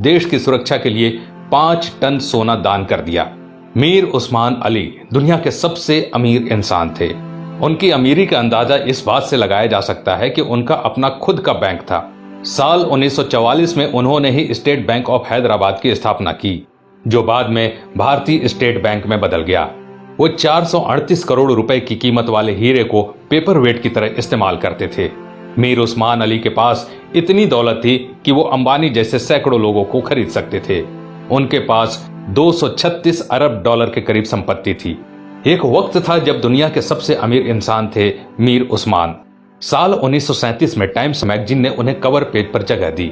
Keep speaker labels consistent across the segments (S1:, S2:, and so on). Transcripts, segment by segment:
S1: देश की सुरक्षा के लिए 5 टन सोना दान कर दिया। मीर उस्मान अली दुनिया के सबसे अमीर इंसान थे। उनकी अमीरी का अंदाजा इस बात से लगाया जा सकता है कि उनका अपना खुद का बैंक था। साल 1944 में उन्होंने ही स्टेट बैंक ऑफ हैदराबाद की स्थापना की, जो बाद में भारतीय स्टेट बैंक में बदल गया। वो 438 करोड़ रुपए की कीमत वाले हीरे को पेपर वेट की तरह इस्तेमाल करते थे। मीर उस्मान अली के पास इतनी दौलत थी कि वो अंबानी जैसे सैकड़ों लोगों को खरीद सकते थे। उनके पास 236 अरब डॉलर के करीब संपत्ति थी। एक वक्त था जब दुनिया के सबसे अमीर इंसान थे मीर उस्मान। साल 1937 में टाइम्स मैगजीन ने उन्हें कवर पेज पर जगह दी।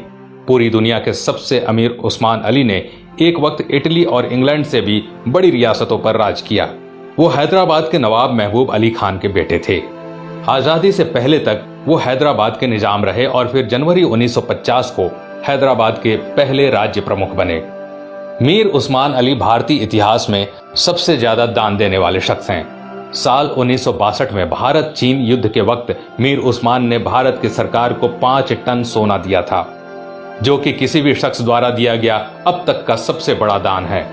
S1: पूरी दुनिया के सबसे अमीर उस्मान अली ने एक वक्त इटली और इंग्लैंड से भी बड़ी रियासतों पर राज किया। वो हैदराबाद के नवाब महबूब अली खान के बेटे थे। आजादी से पहले तक वो हैदराबाद के निजाम रहे और फिर जनवरी 1950 को हैदराबाद के पहले राज्य प्रमुख बने। मीर उस्मान अली भारतीय इतिहास में सबसे ज्यादा दान देने वाले शख्स हैं। साल 1962 में भारत चीन युद्ध के वक्त मीर उस्मान ने भारत की सरकार को 5 टन सोना दिया था, जो कि किसी भी शख्स द्वारा दिया गया अब तक का सबसे बड़ा दान है।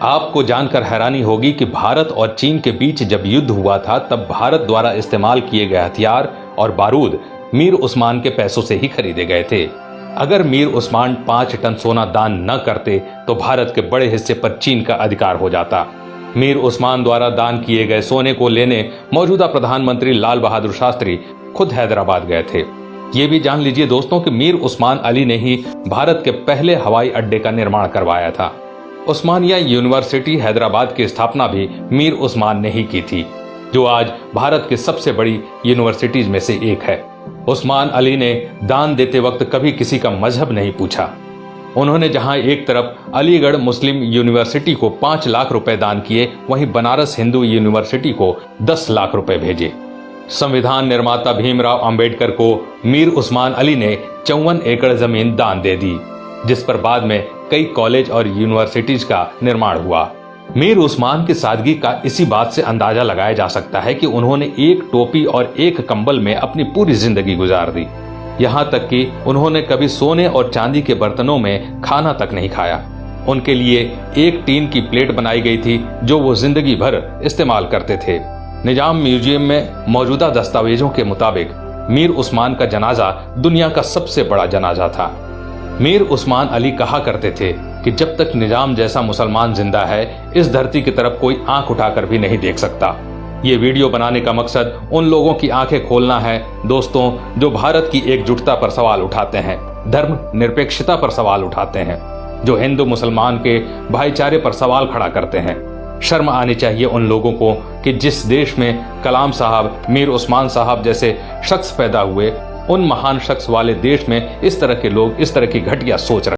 S1: आपको जानकर हैरानी होगी कि भारत और चीन के बीच जब युद्ध हुआ था तब भारत द्वारा इस्तेमाल किए गए हथियार और बारूद मीर उस्मान के पैसों से ही खरीदे गए थे। अगर मीर उस्मान 5 टन सोना दान न करते तो भारत के बड़े हिस्से पर चीन का अधिकार हो जाता। मीर उस्मान द्वारा दान किए गए सोने को लेने मौजूदा प्रधानमंत्री लाल बहादुर शास्त्री खुद हैदराबाद गए थे। ये भी जान लीजिए दोस्तों कि मीर उस्मान अली ने ही भारत के पहले हवाई अड्डे का निर्माण करवाया था। उस्मानिया यूनिवर्सिटी हैदराबाद की स्थापना भी मीर उस्मान ने ही की थी, जो आज भारत की सबसे बड़ी यूनिवर्सिटीज में से एक है। उस्मान अली ने दान देते वक्त कभी किसी का मजहब नहीं पूछा। उन्होंने जहां एक तरफ अलीगढ़ मुस्लिम यूनिवर्सिटी को 5 लाख रुपए दान किए, वहीं बनारस हिंदू यूनिवर्सिटी को 10 लाख रुपए भेजे। संविधान निर्माता भीमराव अंबेडकर को मीर उस्मान अली ने 54 एकड़ जमीन दान दे दी, जिस पर बाद में कई कॉलेज और यूनिवर्सिटीज का निर्माण हुआ। मीर उस्मान की सादगी का इसी बात से अंदाजा लगाया जा सकता है कि उन्होंने एक टोपी और एक कंबल में अपनी पूरी जिंदगी गुजार दी। यहाँ तक कि उन्होंने कभी सोने और चांदी के बर्तनों में खाना तक नहीं खाया। उनके लिए एक टीन की प्लेट बनाई गई थी जो वो जिंदगी भर इस्तेमाल करते थे। निजाम म्यूजियम में मौजूदा दस्तावेजों के मुताबिक मीर उस्मान का जनाजा दुनिया का सबसे बड़ा जनाजा था। मीर उस्मान अली कहा करते थे कि जब तक निजाम जैसा मुसलमान जिंदा है, इस धरती की तरफ कोई आंख उठाकर भी नहीं देख सकता। ये वीडियो बनाने का मकसद उन लोगों की आंखें खोलना है दोस्तों, जो भारत की एकजुटता पर सवाल उठाते हैं, धर्म निरपेक्षता पर सवाल उठाते हैं, जो हिंदू मुसलमान के भाईचारे पर सवाल खड़ा करते हैं। शर्म आनी चाहिए उन लोगों को कि जिस देश में कलाम साहब, मीर उस्मान साहब जैसे शख्स पैदा हुए, उन महान शख्स वाले देश में इस तरह के लोग इस तरह की घटिया सोच रखते हैं।